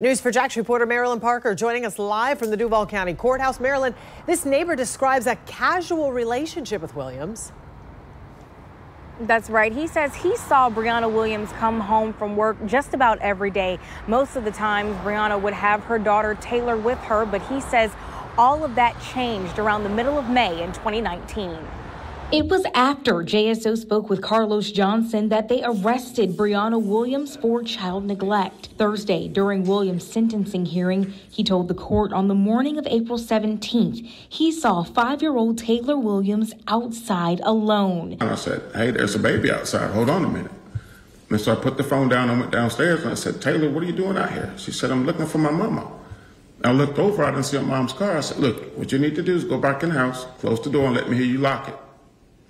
News for Jax reporter Marilyn Parker joining us live from the Duval County Courthouse. Marilyn, this neighbor describes a casual relationship with Williams. That's right. He says he saw Brianna Williams come home from work just about every day. Most of the times, Brianna would have her daughter Taylor with her, but he says all of that changed around the middle of May in 2019. It was after JSO spoke with Carlos Johnson that they arrested Brianna Williams for child neglect. Thursday, during Williams' sentencing hearing, he told the court on the morning of April 17th, he saw 5-year-old Taylor Williams outside alone. And I said, hey, there's a baby outside. Hold on a minute. And so I put the phone down and went downstairs and I said, Taylor, what are you doing out here? She said, I'm looking for my mama. I looked over, I didn't see her mom's car. I said, look, what you need to do is go back in the house, close the door, and let me hear you lock it.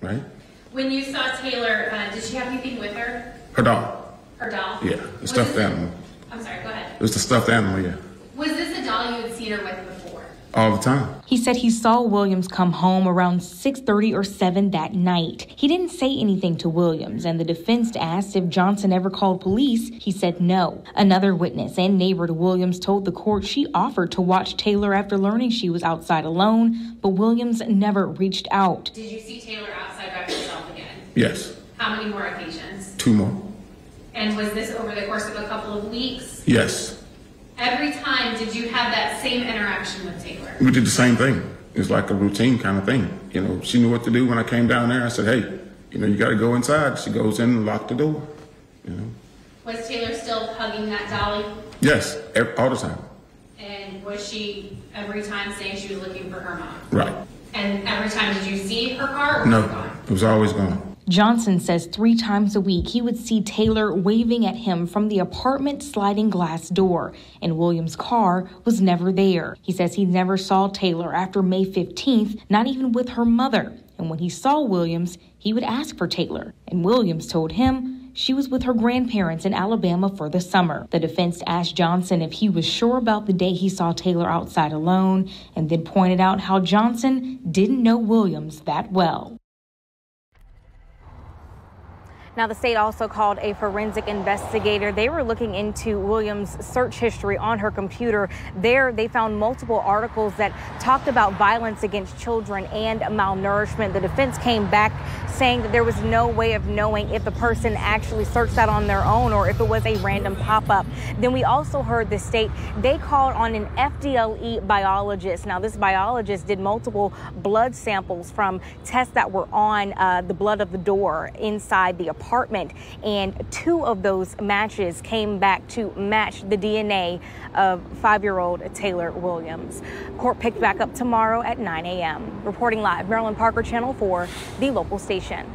Right? When you saw Taylor, did she have anything with her? Her doll. Her doll? Yeah, the stuffed animal. I'm sorry, go ahead. It was the stuffed animal, yeah. Was this a doll you had seen her with before? All the time. He said he saw Williams come home around 6:30 or 7 that night. He didn't say anything to Williams, and the defense asked if Johnson ever called police. He said no. Another witness and neighbor to Williams told the court she offered to watch Taylor after learning she was outside alone, but Williams never reached out. Did you see Taylor outside by herself again? Yes. How many more occasions? 2 more. And was this over the course of a couple of weeks? Yes. Every time, did you have that same interaction with Taylor? We did the same thing. It's like a routine kind of thing. You know, she knew what to do when I came down there. I said, hey, you know, you got to go inside. She goes in and locked the door. You know. Was Taylor still hugging that dolly? Yes, all the time. And was she every time saying she was looking for her mom? Right. And every time did you see her car or no, was it gone? It was always gone. Johnson says 3 times a week he would see Taylor waving at him from the apartment sliding glass door, and Williams' car was never there. He says he never saw Taylor after May 15th, not even with her mother. And when he saw Williams, he would ask for Taylor, and Williams told him she was with her grandparents in Alabama for the summer. The defense asked Johnson if he was sure about the day he saw Taylor outside alone, and then pointed out how Johnson didn't know Williams that well. Now, the state also called a forensic investigator. They were looking into Williams' search history on her computer. There, they found multiple articles that talked about violence against children and malnourishment. The defense came back saying that there was no way of knowing if the person actually searched that on their own or if it was a random pop-up. Then we also heard the state, they called on an FDLE biologist. Now, this biologist did multiple blood samples from tests that were on the blood of the door inside the apartment, and 2 of those matches came back to match the DNA of 5-year-old Taylor Williams. Court picked back up tomorrow at 9 a.m. Reporting live, Marilyn Parker, Channel 4, the local station.